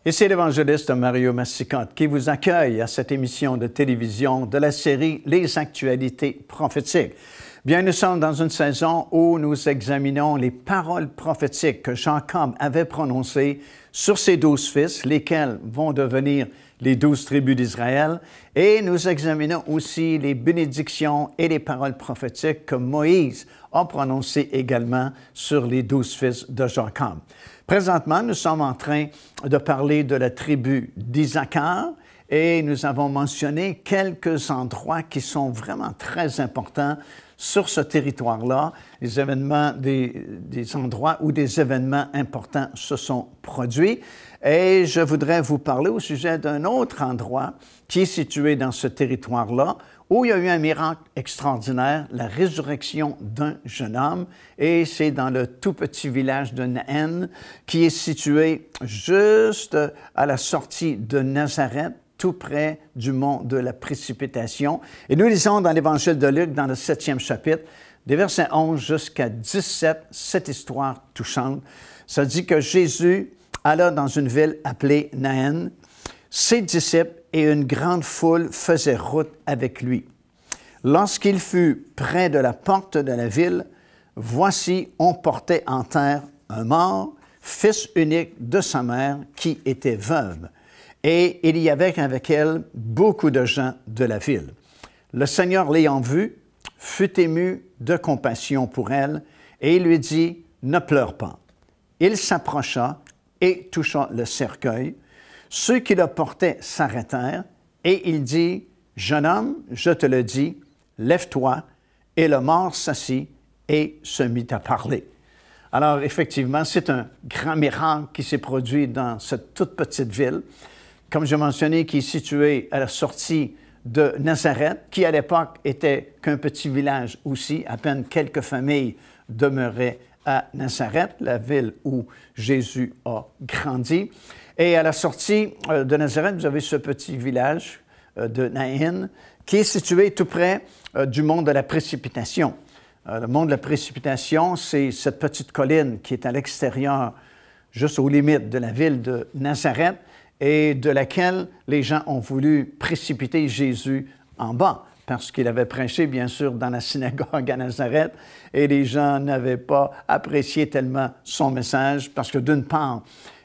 Et c'est l'évangéliste Mario Massicotte qui vous accueille à cette émission de télévision de la série Les actualités prophétiques. Bien, nous sommes dans une saison où nous examinons les paroles prophétiques que Jacob avait prononcées sur ses 12 fils, lesquels vont devenir les 12 tribus d'Israël. Et nous examinons aussi les bénédictions et les paroles prophétiques que Moïse a prononcées également sur les 12 fils de Jacob. Présentement, nous sommes en train de parler de la tribu d'Issachar et nous avons mentionné quelques endroits qui sont vraiment très importants sur ce territoire-là, les événements, des endroits où des événements importants se sont produits. Et je voudrais vous parler au sujet d'un autre endroit qui est situé dans ce territoire-là, où il y a eu un miracle extraordinaire, la résurrection d'un jeune homme, et c'est dans le tout petit village de Naïn, qui est situé juste à la sortie de Nazareth, tout près du mont de la précipitation. Et nous lisons dans l'Évangile de Luc, dans le 7e chapitre, des versets 11 jusqu'à 17, cette histoire touchante. Ça dit que Jésus alla dans une ville appelée Naïn. Ses disciples et une grande foule faisaient route avec lui. Lorsqu'il fut près de la porte de la ville, voici, on portait en terre un mort, fils unique de sa mère, qui était veuve. Et il y avait avec elle beaucoup de gens de la ville. Le Seigneur, l'ayant vue, fut ému de compassion pour elle, et il lui dit, « Ne pleure pas. » Il s'approcha et toucha le cercueil. Ceux qui le portaient s'arrêtèrent, et il dit, « Jeune homme, je te le dis, lève-toi. » Et le mort s'assit et se mit à parler. Alors, effectivement, c'est un grand miracle qui s'est produit dans cette toute petite ville, comme j'ai mentionné, qui est située à la sortie de Nazareth, qui à l'époque était qu'un petit village aussi, à peine quelques familles demeuraient à Nazareth, la ville où Jésus a grandi. Et à la sortie de Nazareth, vous avez ce petit village de Naïn qui est situé tout près du mont de la précipitation. Le mont de la précipitation, c'est cette petite colline qui est à l'extérieur, juste aux limites de la ville de Nazareth, et de laquelle les gens ont voulu précipiter Jésus en bas, parce qu'il avait prêché, bien sûr, dans la synagogue à Nazareth, et les gens n'avaient pas apprécié tellement son message, parce que d'une part,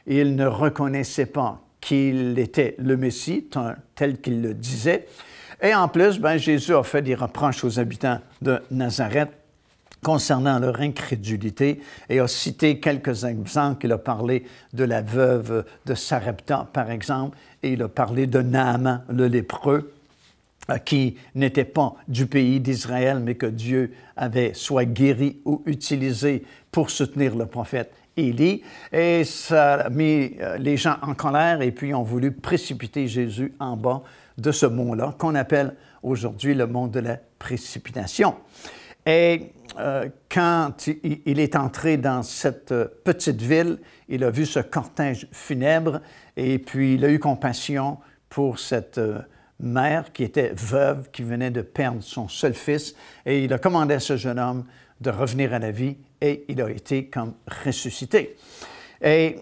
ils ne reconnaissaient pas qu'il était le Messie, tel qu'il le disait, et en plus, Jésus a fait des reproches aux habitants de Nazareth concernant leur incrédulité et a cité quelques exemples. Il a parlé de la veuve de Sarepta, par exemple, et il a parlé de Naaman, le lépreux, qui n'était pas du pays d'Israël, mais que Dieu avait soit guéri ou utilisé pour soutenir le prophète Élie. Et ça a mis les gens en colère et puis ont voulu précipiter Jésus en bas de ce mont-là, qu'on appelle aujourd'hui le mont de la précipitation. Et quand il est entré dans cette petite ville, il a vu ce cortège funèbre et puis il a eu compassion pour cette mère qui était veuve, qui venait de perdre son seul fils, et il a commandé à ce jeune homme de revenir à la vie et il a été comme ressuscité. Et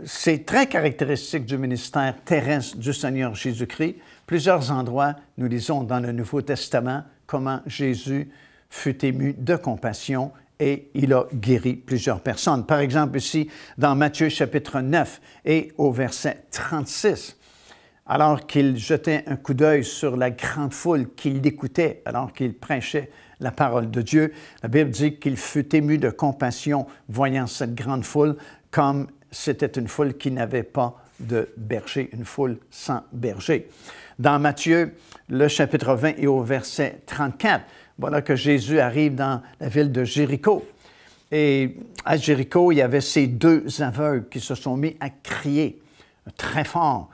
c'est très caractéristique du ministère terrestre du Seigneur Jésus-Christ. Plusieurs endroits, nous lisons dans le Nouveau Testament comment Jésus fut ému de compassion et il a guéri plusieurs personnes. Par exemple, ici, dans Matthieu chapitre 9 et au verset 36, alors qu'il jetait un coup d'œil sur la grande foule qui l'écoutait alors qu'il prêchait la parole de Dieu, la Bible dit qu'il fut ému de compassion voyant cette grande foule, comme c'était une foule qui n'avait pas de berger, une foule sans berger. Dans Matthieu, le chapitre 20 et au verset 34, voilà que Jésus arrive dans la ville de Jéricho. Et à Jéricho, il y avait ces deux aveugles qui se sont mis à crier très fort,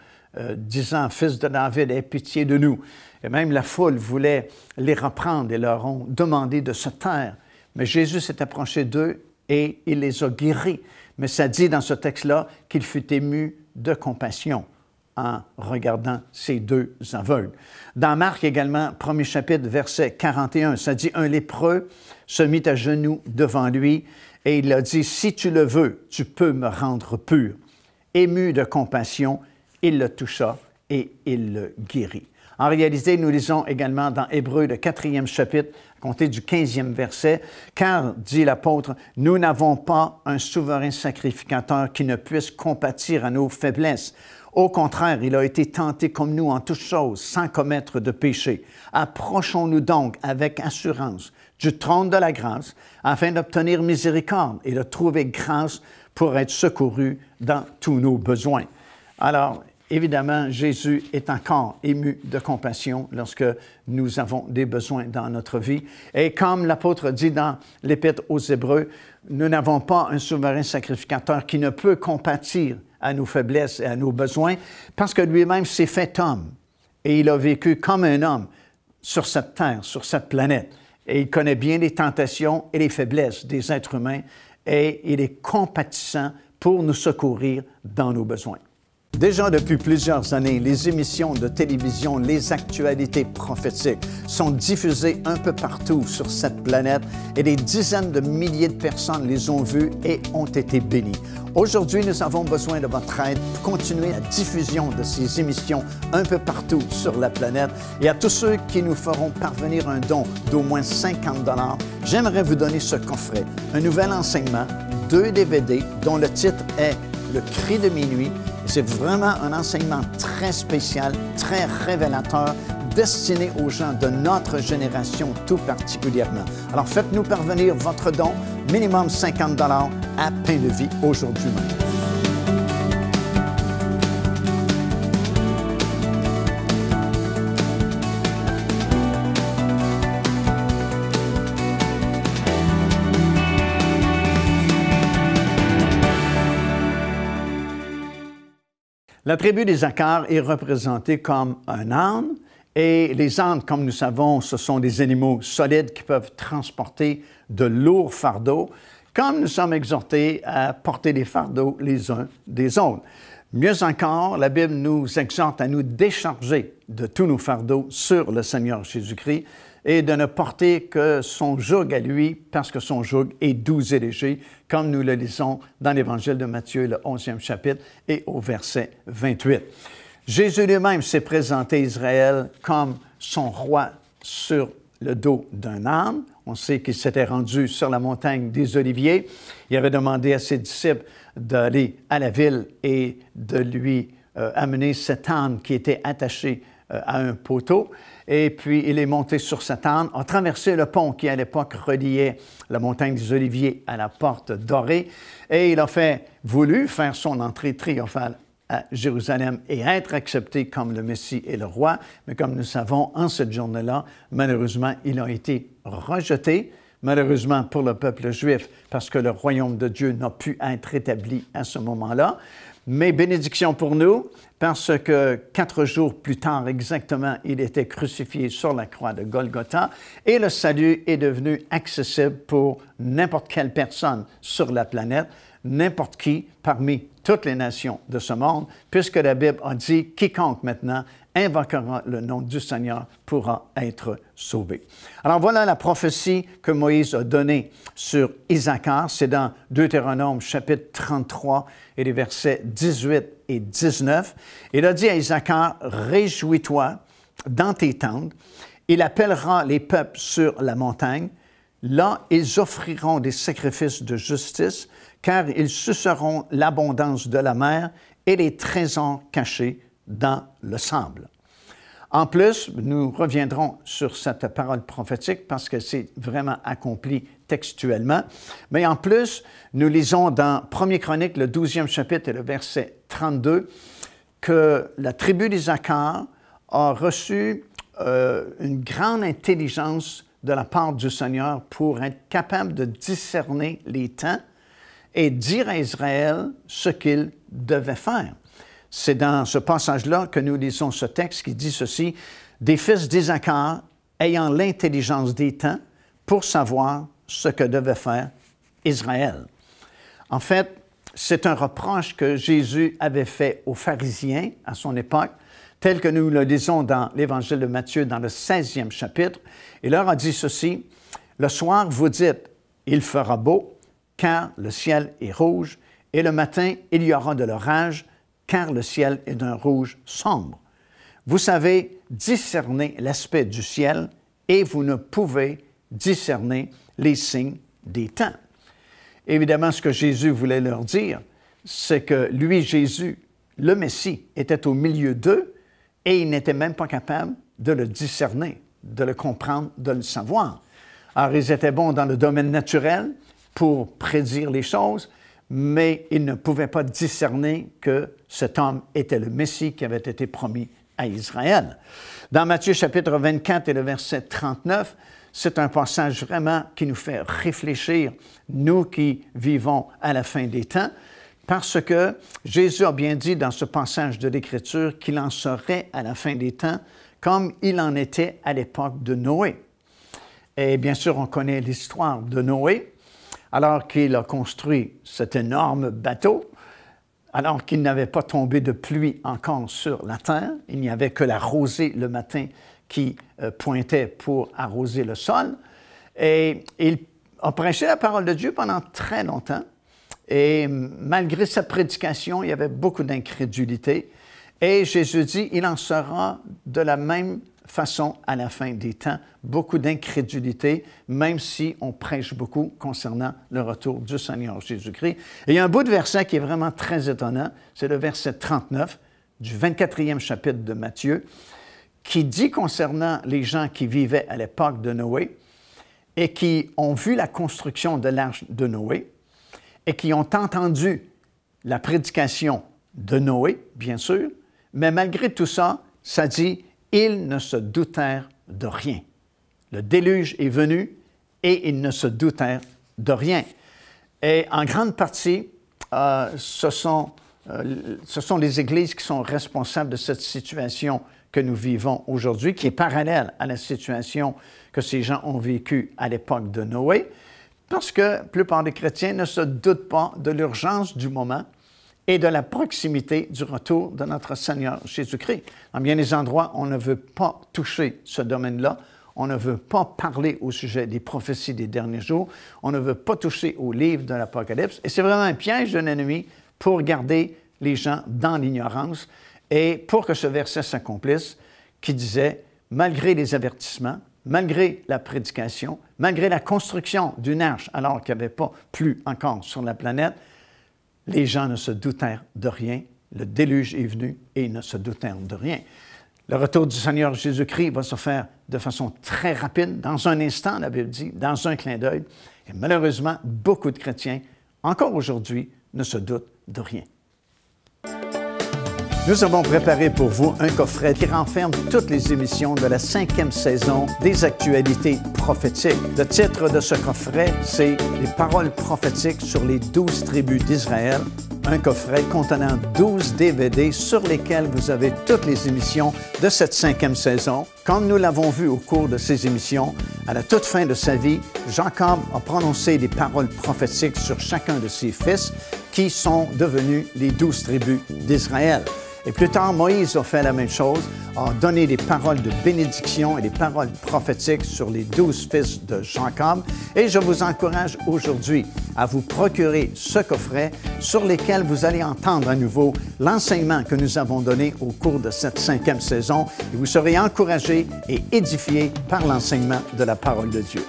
disant, « Fils de David, aie pitié de nous. » Et même la foule voulait les reprendre et leur ont demandé de se taire. Mais Jésus s'est approché d'eux et il les a guéris. Mais ça dit dans ce texte-là qu'il fut ému de compassion en regardant ces deux aveugles. Dans Marc également, premier chapitre, verset 41, ça dit « Un lépreux se mit à genoux devant lui et il a dit « Si tu le veux, tu peux me rendre pur. » ému de compassion, il le toucha et il le guérit. En réalité, nous lisons également dans Hébreux, le 4e chapitre, à compter du 15e verset, « Car, dit l'apôtre, nous n'avons pas un souverain sacrificateur qui ne puisse compatir à nos faiblesses. Au contraire, il a été tenté comme nous en toutes choses, sans commettre de péché. Approchons-nous donc avec assurance du trône de la grâce, afin d'obtenir miséricorde et de trouver grâce pour être secouru dans tous nos besoins. » Alors, évidemment, Jésus est encore ému de compassion lorsque nous avons des besoins dans notre vie. Et comme l'apôtre dit dans l'Épître aux Hébreux, nous n'avons pas un souverain sacrificateur qui ne peut compatir à nos faiblesses et à nos besoins, parce que lui-même s'est fait homme. Et il a vécu comme un homme sur cette terre, sur cette planète. Et il connaît bien les tentations et les faiblesses des êtres humains, et il est compatissant pour nous secourir dans nos besoins. Déjà depuis plusieurs années, les émissions de télévision, les actualités prophétiques sont diffusées un peu partout sur cette planète et des dizaines de milliers de personnes les ont vues et ont été bénies. Aujourd'hui, nous avons besoin de votre aide pour continuer la diffusion de ces émissions un peu partout sur la planète. Et à tous ceux qui nous feront parvenir un don d'au moins 50 $, j'aimerais vous donner ce coffret, un nouvel enseignement, 2 DVD dont le titre est « Le cri de minuit ». C'est vraiment un enseignement très spécial, très révélateur, destiné aux gens de notre génération tout particulièrement. Alors faites-nous parvenir votre don, minimum 50 $ à Pain de Vie aujourd'hui même. La tribu d'Isaacar est représentée comme un âne, et les ânes, comme nous savons, ce sont des animaux solides qui peuvent transporter de lourds fardeaux, comme nous sommes exhortés à porter des fardeaux les uns des autres. Mieux encore, la Bible nous exhorte à nous décharger de tous nos fardeaux sur le Seigneur Jésus-Christ et de ne porter que son joug à lui, parce que son joug est doux et léger, comme nous le lisons dans l'Évangile de Matthieu, le 11e chapitre, et au verset 28. Jésus lui-même s'est présenté à Israël comme son roi sur le dos d'un âne. On sait qu'il s'était rendu sur la montagne des Oliviers. Il avait demandé à ses disciples d'aller à la ville et de lui amener cet âne qui était attaché à un poteau. Et puis, il est monté sur cet âne, a traversé le pont qui, à l'époque, reliait la montagne des Oliviers à la porte dorée, et il a voulu faire son entrée triomphale à Jérusalem et être accepté comme le Messie et le roi. Mais comme nous savons, en cette journée-là, malheureusement, il a été rejeté, malheureusement pour le peuple juif, parce que le royaume de Dieu n'a pu être établi à ce moment-là. Mais bénédiction pour nous, parce que 4 jours plus tard exactement, il était crucifié sur la croix de Golgotha et le salut est devenu accessible pour n'importe quelle personne sur la planète, n'importe qui parmi toutes les nations de ce monde, puisque la Bible a dit « Quiconque maintenant invoquera le nom du Seigneur pourra être sauvé. » Alors voilà la prophétie que Moïse a donnée sur Isaacar. C'est dans Deutéronome chapitre 33 et les versets 18 et 19. Il a dit à Isaacar, « Réjouis-toi dans tes tentes. Il appellera les peuples sur la montagne. Là, ils offriront des sacrifices de justice, car ils suceront l'abondance de la mer et les trésors cachés dans le sable. » En plus, nous reviendrons sur cette parole prophétique parce que c'est vraiment accompli textuellement. Mais en plus, nous lisons dans 1er Chronique, le 12e chapitre et le verset 32, que la tribu d'Isaacar a reçu une grande intelligence de la part du Seigneur pour être capable de discerner les temps et dire à Israël ce qu'il devait faire. C'est dans ce passage-là que nous lisons ce texte qui dit ceci, « Des fils d'Isaacar ayant l'intelligence des temps pour savoir ce que devait faire Israël. » En fait, c'est un reproche que Jésus avait fait aux pharisiens à son époque, tel que nous le lisons dans l'Évangile de Matthieu dans le 16e chapitre. Il leur a dit ceci, « Le soir, vous dites, il fera beau, car le ciel est rouge, et le matin, il y aura de l'orage, car le ciel est d'un rouge sombre. Vous savez discerner l'aspect du ciel et vous ne pouvez discerner les signes des temps. » Évidemment, ce que Jésus voulait leur dire, c'est que lui, Jésus, le Messie, était au milieu d'eux et ils n'étaient même pas capables de le discerner, de le comprendre, de le savoir. Alors, ils étaient bons dans le domaine naturel pour prédire les choses, mais ils ne pouvaient pas discerner que cet homme était le Messie qui avait été promis à Israël. Dans Matthieu chapitre 24 et le verset 39, c'est un passage vraiment qui nous fait réfléchir, nous qui vivons à la fin des temps, parce que Jésus a bien dit dans ce passage de l'Écriture qu'il en serait à la fin des temps comme il en était à l'époque de Noé. Et bien sûr, on connaît l'histoire de Noé, alors qu'il a construit cet énorme bateau, alors qu'il n'avait pas tombé de pluie encore sur la terre, il n'y avait que la rosée le matin qui pointait pour arroser le sol. Et il a prêché la parole de Dieu pendant très longtemps. Et malgré sa prédication, il y avait beaucoup d'incrédulité. Et Jésus dit, il en sera de la même façon à la fin des temps, beaucoup d'incrédulité, même si on prêche beaucoup concernant le retour du Seigneur Jésus-Christ. Et il y a un bout de verset qui est vraiment très étonnant, c'est le verset 39 du 24e chapitre de Matthieu, qui dit concernant les gens qui vivaient à l'époque de Noé et qui ont vu la construction de l'arche de Noé et qui ont entendu la prédication de Noé, bien sûr, mais malgré tout ça, ça dit « Ils ne se doutèrent de rien. Le déluge est venu et ils ne se doutèrent de rien. » Et en grande partie, ce sont les Églises qui sont responsables de cette situation que nous vivons aujourd'hui, qui est parallèle à la situation que ces gens ont vécue à l'époque de Noé, parce que la plupart des chrétiens ne se doutent pas de l'urgence du moment et de la proximité du retour de notre Seigneur Jésus-Christ. Dans bien des endroits, on ne veut pas toucher ce domaine-là. On ne veut pas parler au sujet des prophéties des derniers jours. On ne veut pas toucher au livre de l'Apocalypse. Et c'est vraiment un piège de l'ennemi pour garder les gens dans l'ignorance et pour que ce verset s'accomplisse qui disait, malgré les avertissements, malgré la prédication, malgré la construction d'une arche alors qu'il n'y avait pas plu encore sur la planète, les gens ne se doutèrent de rien. Le déluge est venu et ils ne se doutèrent de rien. Le retour du Seigneur Jésus-Christ va se faire de façon très rapide, dans un instant, la Bible dit, dans un clin d'œil. Et malheureusement, beaucoup de chrétiens, encore aujourd'hui, ne se doutent de rien. Nous avons préparé pour vous un coffret qui renferme toutes les émissions de la 5e saison des actualités prophétiques. Le titre de ce coffret, c'est « Les paroles prophétiques sur les 12 tribus d'Israël ». Un coffret contenant 12 DVD sur lesquels vous avez toutes les émissions de cette 5e saison. Comme nous l'avons vu au cours de ces émissions, à la toute fin de sa vie, Jacob a prononcé des paroles prophétiques sur chacun de ses fils qui sont devenus les 12 tribus d'Israël. Et plus tard, Moïse a fait la même chose, a donné des paroles de bénédiction et des paroles prophétiques sur les 12 fils de Jacob. Et je vous encourage aujourd'hui à vous procurer ce coffret sur lequel vous allez entendre à nouveau l'enseignement que nous avons donné au cours de cette 5e saison. Et vous serez encouragés et édifiés par l'enseignement de la parole de Dieu.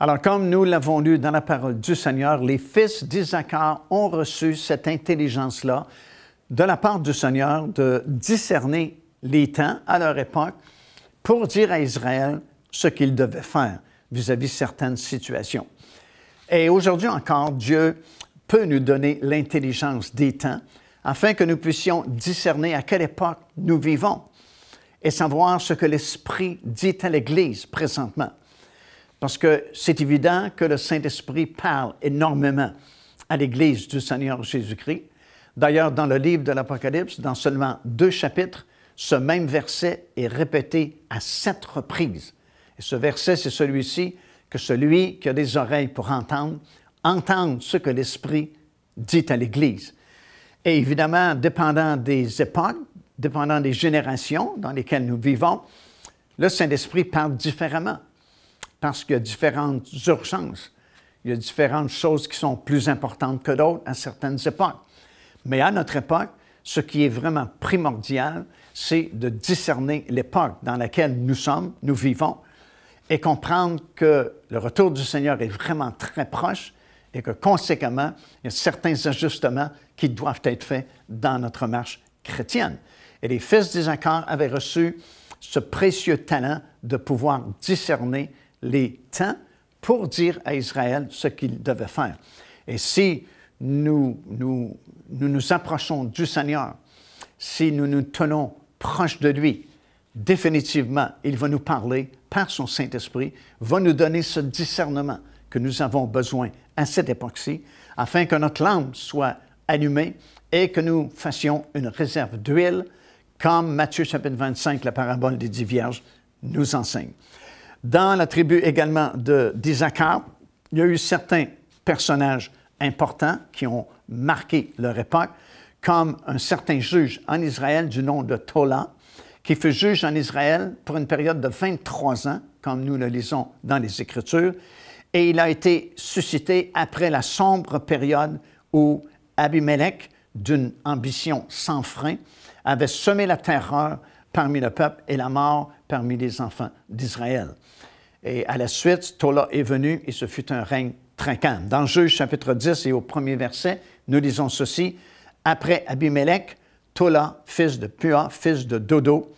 Alors, comme nous l'avons lu dans la parole du Seigneur, les fils d'Issachar ont reçu cette intelligence-là de la part du Seigneur de discerner les temps à leur époque pour dire à Israël ce qu'il devait faire vis-à-vis certaines situations. Et aujourd'hui encore, Dieu peut nous donner l'intelligence des temps afin que nous puissions discerner à quelle époque nous vivons et savoir ce que l'Esprit dit à l'Église présentement. Parce que c'est évident que le Saint-Esprit parle énormément à l'Église du Seigneur Jésus-Christ. D'ailleurs, dans le livre de l'Apocalypse, dans seulement 2 chapitres, ce même verset est répété à 7 reprises. Et ce verset, c'est celui-ci, que celui qui a des oreilles pour entendre, entende ce que l'Esprit dit à l'Église. Et évidemment, dépendant des époques, dépendant des générations dans lesquelles nous vivons, le Saint-Esprit parle différemment parce qu'il y a différentes urgences. Il y a différentes choses qui sont plus importantes que d'autres à certaines époques. Mais à notre époque, ce qui est vraiment primordial, c'est de discerner l'époque dans laquelle nous sommes, nous vivons, et comprendre que le retour du Seigneur est vraiment très proche et que, conséquemment, il y a certains ajustements qui doivent être faits dans notre marche chrétienne. Et les fils d'Issachar avaient reçu ce précieux talent de pouvoir discerner les temps pour dire à Israël ce qu'il devait faire. Et si nous approchons du Seigneur, si nous nous tenons proches de lui, définitivement, il va nous parler par son Saint-Esprit, va nous donner ce discernement que nous avons besoin à cette époque-ci, afin que notre lampe soit allumée et que nous fassions une réserve d'huile, comme Matthieu chapitre 25, la parabole des 10 vierges, nous enseigne. Dans la tribu également d'Issachar, il y a eu certains personnages importants qui ont marqué leur époque, comme un certain juge en Israël du nom de Tola, qui fut juge en Israël pour une période de 23 ans, comme nous le lisons dans les Écritures, et il a été suscité après la sombre période où Abimelech, d'une ambition sans frein, avait semé la terreur parmi le peuple et la mort parmi les enfants d'Israël. Et à la suite, Tola est venu et ce fut un règne très calme. Dans Juge chapitre 10 et au premier verset, nous lisons ceci. Après Abimelech, Tola, fils de Pua, fils de Dodo,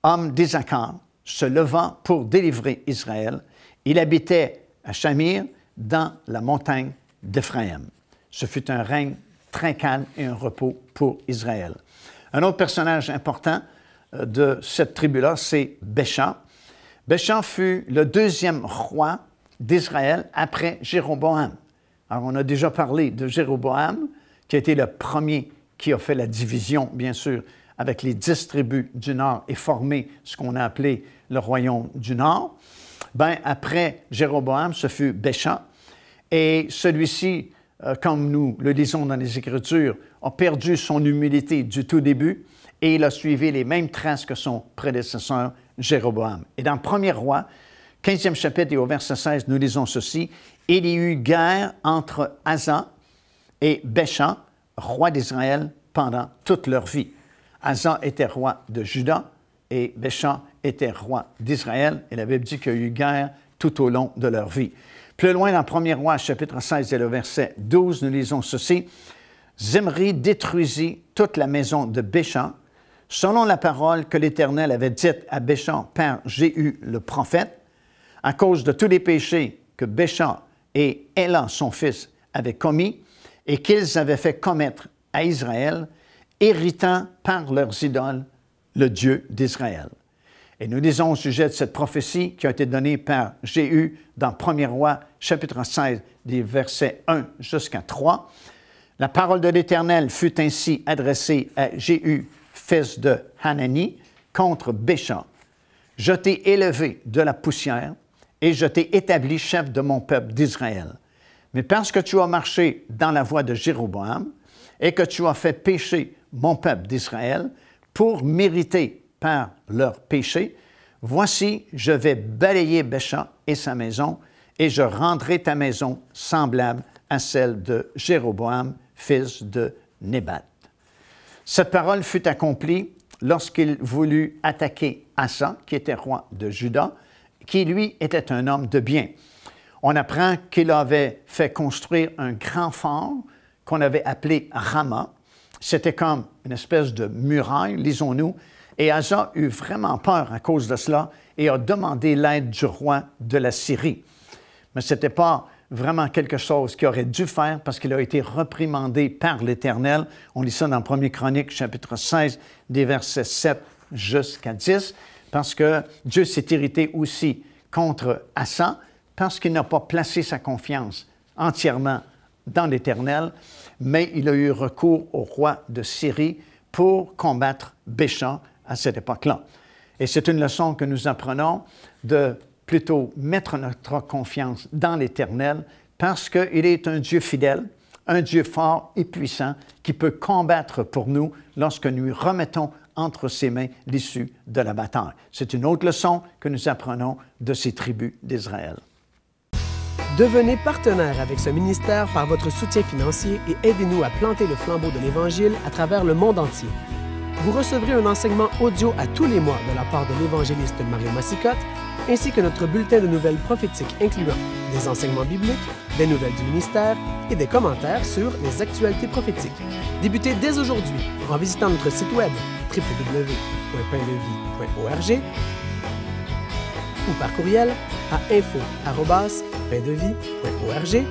homme d'Issachar, se leva pour délivrer Israël. Il habitait à Shamir, dans la montagne d'Éphraïm. Ce fut un règne très calme et un repos pour Israël. Un autre personnage important de cette tribu-là, c'est Bécha. Bécha fut le deuxième roi d'Israël après Jéroboam. Alors, on a déjà parlé de Jéroboam, qui a été le premier qui a fait la division, bien sûr, avec les 10 tribus du Nord et formé ce qu'on a appelé le royaume du Nord. Bien, après Jéroboam, ce fut Bécha. Et celui-ci, comme nous le lisons dans les Écritures, a perdu son humilité du tout début et il a suivi les mêmes traces que son prédécesseur Jéroboam. Et dans le premier roi, 15e chapitre et au verset 16, nous lisons ceci. Il y eut guerre entre Asa et Bécha, roi d'Israël, pendant toute leur vie. Asa était roi de Juda et Bécha était roi d'Israël. Et la Bible dit qu'il y a eu guerre tout au long de leur vie. Plus loin, dans 1er roi, chapitre 16 et le verset 12, nous lisons ceci. Zimri détruisit toute la maison de Bécha, selon la parole que l'Éternel avait dite à Bécha par Jéhu le prophète, à cause de tous les péchés que Bécha et Éla, son fils, avaient commis et qu'ils avaient fait commettre à Israël, héritant par leurs idoles le Dieu d'Israël. Et nous lisons au sujet de cette prophétie qui a été donnée par Jéhu dans 1er roi, chapitre 16, des versets 1 jusqu'à 3. La parole de l'Éternel fut ainsi adressée à Jéhu, fils de Hanani, contre Bécha. Je t'ai élevé de la poussière et je t'ai établi chef de mon peuple d'Israël. Mais parce que tu as marché dans la voie de Jéroboam et que tu as fait pécher mon peuple d'Israël pour mériter par leurs péchés, voici, je vais balayer Bécha et sa maison et je rendrai ta maison semblable à celle de Jéroboam, fils de Nébat. Cette parole fut accomplie lorsqu'il voulut attaquer Asa, qui était roi de Juda, qui lui était un homme de bien. On apprend qu'il avait fait construire un grand fort qu'on avait appelé Rama. C'était comme une espèce de muraille, lisons-nous, et Asa eut vraiment peur à cause de cela et a demandé l'aide du roi de la Syrie. Mais ce n'était pas vraiment quelque chose qu'il aurait dû faire parce qu'il a été reprimandé par l'Éternel. On lit ça dans 1er Chronique, chapitre 16, des versets 7 jusqu'à 10, parce que Dieu s'est irrité aussi contre Asa parce qu'il n'a pas placé sa confiance entièrement dans l'Éternel, mais il a eu recours au roi de Syrie pour combattre Bécha à cette époque-là. Et c'est une leçon que nous apprenons de plutôt mettre notre confiance dans l'Éternel parce qu'il est un Dieu fidèle, un Dieu fort et puissant qui peut combattre pour nous lorsque nous remettons entre ses mains l'issue de la bataille. C'est une autre leçon que nous apprenons de ces tribus d'Israël. Devenez partenaire avec ce ministère par votre soutien financier et aidez-nous à planter le flambeau de l'Évangile à travers le monde entier. Vous recevrez un enseignement audio à tous les mois de la part de l'évangéliste Mario Massicotte, ainsi que notre bulletin de nouvelles prophétiques incluant des enseignements bibliques, des nouvelles du ministère et des commentaires sur les actualités prophétiques. Débutez dès aujourd'hui en visitant notre site web www.paindevie.org ou par courriel à info@paindevie.org.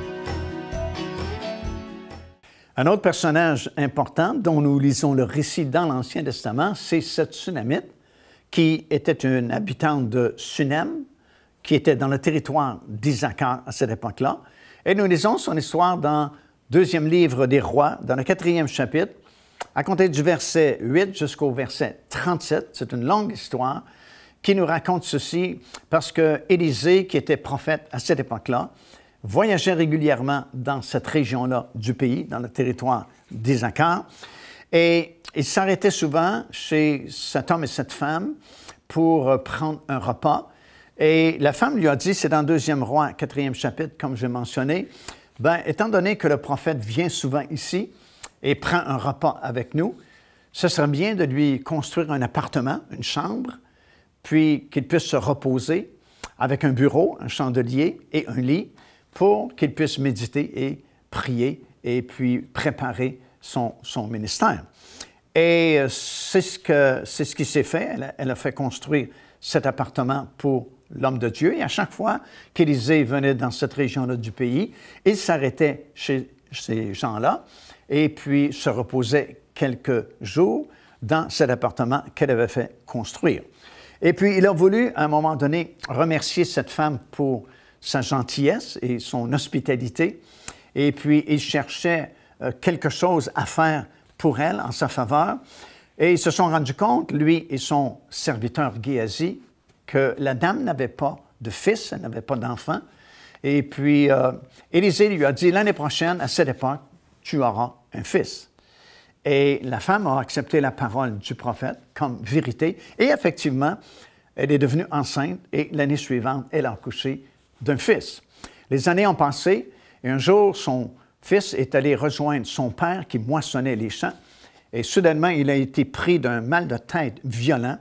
Un autre personnage important dont nous lisons le récit dans l'Ancien Testament, c'est cette Sunamite qui était une habitante de Sunem, qui était dans le territoire d'Isaacar à cette époque-là. Et nous lisons son histoire dans le deuxième livre des Rois, dans le 4e chapitre, à compter du verset 8 jusqu'au verset 37. C'est une longue histoire qui nous raconte ceci parce que Élisée, qui était prophète à cette époque-là, voyageait régulièrement dans cette région-là du pays, dans le territoire d'Isaacar, et il s'arrêtait souvent chez cet homme et cette femme pour prendre un repas. Et la femme lui a dit, c'est dans 2e Roi, 4e chapitre, comme j'ai mentionné, « Bien, étant donné que le prophète vient souvent ici et prend un repas avec nous, ce serait bien de lui construire un appartement, une chambre, puis qu'il puisse se reposer avec un bureau, un chandelier et un lit, pour qu'il puisse méditer et prier et puis préparer son ministère. » Et c'est ce qui s'est fait. Elle a fait construire cet appartement pour l'homme de Dieu. Et à chaque fois qu'Élisée venait dans cette région-là du pays, il s'arrêtait chez ces gens-là et puis se reposait quelques jours dans cet appartement qu'elle avait fait construire. Et puis, il a voulu, à un moment donné, remercier cette femme pour sa gentillesse et son hospitalité. Et puis, il cherchait quelque chose à faire pour elle, en sa faveur. Et ils se sont rendus compte, lui et son serviteur Géasi, que la dame n'avait pas de fils, elle n'avait pas d'enfant. Et puis, Élisée lui a dit, l'année prochaine, à cette époque, tu auras un fils. Et la femme a accepté la parole du prophète comme vérité. Et effectivement, elle est devenue enceinte et l'année suivante, elle a accouché d'un fils. Les années ont passé et un jour, son fils est allé rejoindre son père qui moissonnait les champs et soudainement, il a été pris d'un mal de tête violent.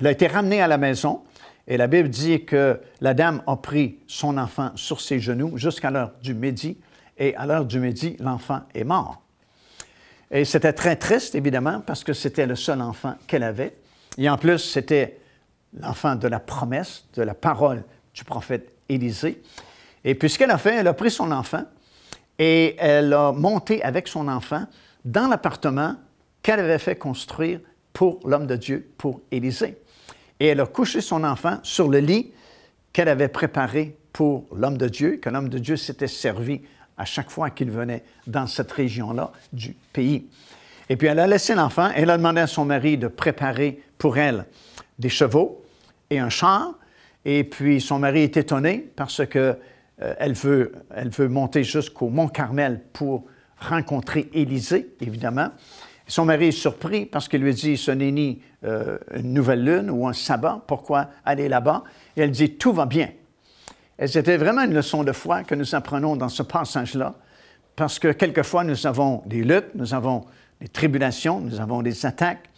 Il a été ramené à la maison et la Bible dit que la dame a pris son enfant sur ses genoux jusqu'à l'heure du midi et à l'heure du midi, l'enfant est mort. Et c'était très triste, évidemment, parce que c'était le seul enfant qu'elle avait. Et en plus, c'était l'enfant de la promesse, de la parole du prophète Élisée. Et puis, ce qu'elle a fait, elle a pris son enfant et elle a monté avec son enfant dans l'appartement qu'elle avait fait construire pour l'homme de Dieu, pour Élisée. Et elle a couché son enfant sur le lit qu'elle avait préparé pour l'homme de Dieu, que l'homme de Dieu s'était servi à chaque fois qu'il venait dans cette région-là du pays. Et puis, elle a laissé l'enfant, elle a demandé à son mari de préparer pour elle des chevaux et un char. Et puis, son mari est étonné parce que elle veut monter jusqu'au Mont Carmel pour rencontrer Élisée, évidemment. Son mari est surpris parce qu'il lui dit, ce n'est ni une nouvelle lune ou un sabbat, pourquoi aller là-bas? Et elle dit, tout va bien. Et c'était vraiment une leçon de foi que nous apprenons dans ce passage-là, parce que quelquefois nous avons des luttes, nous avons des tribulations, nous avons des attaques.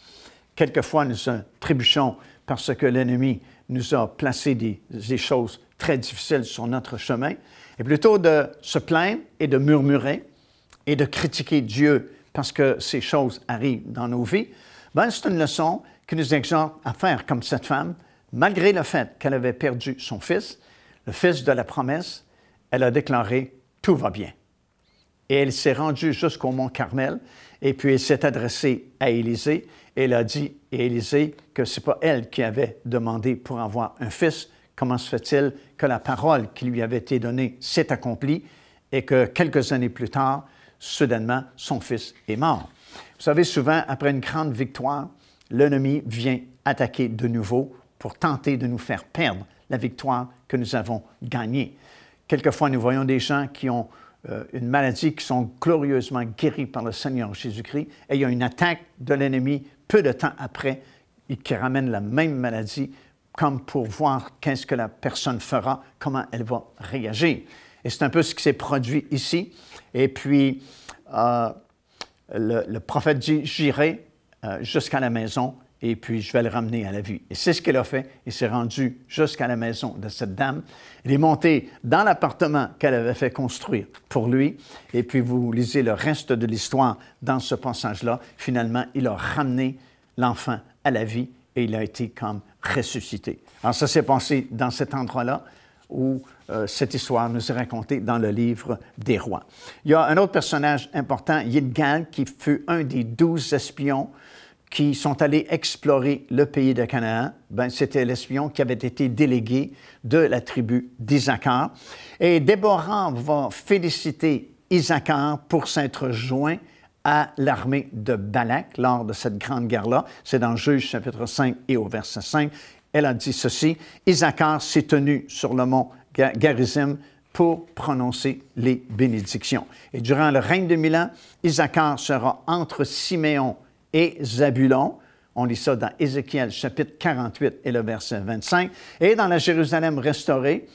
Quelquefois nous trébuchons parce que l'ennemi nous a placé des choses très difficiles sur notre chemin. Et plutôt de se plaindre et de murmurer et de critiquer Dieu parce que ces choses arrivent dans nos vies, bien, c'est une leçon qui nous exhorte à faire comme cette femme, malgré le fait qu'elle avait perdu son fils, le fils de la promesse, elle a déclaré « tout va bien ». Et elle s'est rendue jusqu'au Mont Carmel et puis elle s'est adressée à Élisée et elle a dit à Élisée que ce n'est pas elle qui avait demandé pour avoir un fils. Comment se fait-il que la parole qui lui avait été donnée s'est accomplie et que quelques années plus tard, soudainement, son fils est mort? Vous savez, souvent, après une grande victoire, l'ennemi vient attaquer de nouveau pour tenter de nous faire perdre la victoire que nous avons gagnée. Quelquefois, nous voyons des gens qui ont une maladie, qui sont glorieusement guéris par le Seigneur Jésus-Christ, et il y a une attaque de l'ennemi peu de temps après, et qui ramène la même maladie, comme pour voir qu'est-ce que la personne fera, comment elle va réagir. Et c'est un peu ce qui s'est produit ici. Et puis, le prophète dit, j'irai jusqu'à la maison et puis je vais le ramener à la vie. Et c'est ce qu'il a fait. Il s'est rendu jusqu'à la maison de cette dame. Il est monté dans l'appartement qu'elle avait fait construire pour lui. Et puis, vous lisez le reste de l'histoire dans ce passage-là. Finalement, il a ramené l'enfant à la vie et il a été comme ressuscité. Alors, ça s'est passé dans cet endroit-là où cette histoire nous est racontée dans le livre des Rois. Il y a un autre personnage important, Yidgal, qui fut un des 12 espions qui sont allés explorer le pays de Canaan. C'était l'espion qui avait été délégué de la tribu d'Isaacar. Et Déborah va féliciter Isaacar pour s'être joint à l'armée de Balak lors de cette grande guerre-là. C'est dans Juges chapitre 5 et au verset 5. Elle a dit ceci, « Isaacar s'est tenu sur le mont Garizim pour prononcer les bénédictions. » Et durant le règne de 1000 ans, Isaacar sera entre Siméon et Zabulon. On lit ça dans Ézéchiel chapitre 48 et le verset 25. Et dans la Jérusalem restaurée,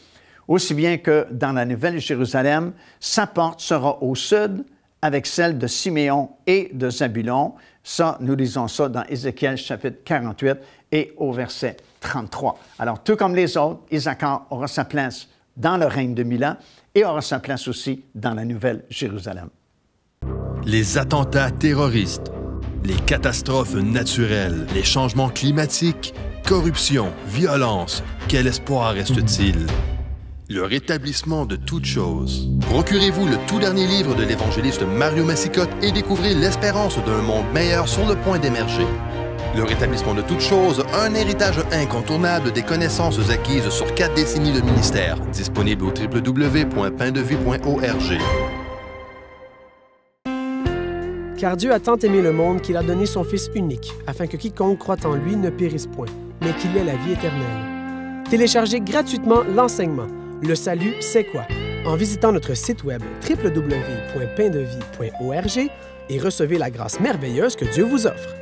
aussi bien que dans la Nouvelle Jérusalem, sa porte sera au sud avec celle de Siméon et de Zabulon. Ça, nous lisons ça dans Ézéchiel chapitre 48 et au verset 33. Alors, tout comme les autres, Isaacar aura sa place dans le règne de 1000 ans et aura sa place aussi dans la Nouvelle Jérusalem. Les attentats terroristes, les catastrophes naturelles, les changements climatiques, corruption, violence, quel espoir reste-t-il? Le rétablissement de toutes choses. Procurez-vous le tout dernier livre de l'évangéliste Mario Massicotte et découvrez l'espérance d'un monde meilleur sur le point d'émerger. Le rétablissement de toutes choses, un héritage incontournable des connaissances acquises sur 4 décennies de ministère. Disponible au www.paindevie.org. Car Dieu a tant aimé le monde qu'il a donné son Fils unique, afin que quiconque croit en lui ne périsse point, mais qu'il ait la vie éternelle. Téléchargez gratuitement l'enseignement « Le salut, c'est quoi ?» en visitant notre site web www.paindevie.org et recevez la grâce merveilleuse que Dieu vous offre.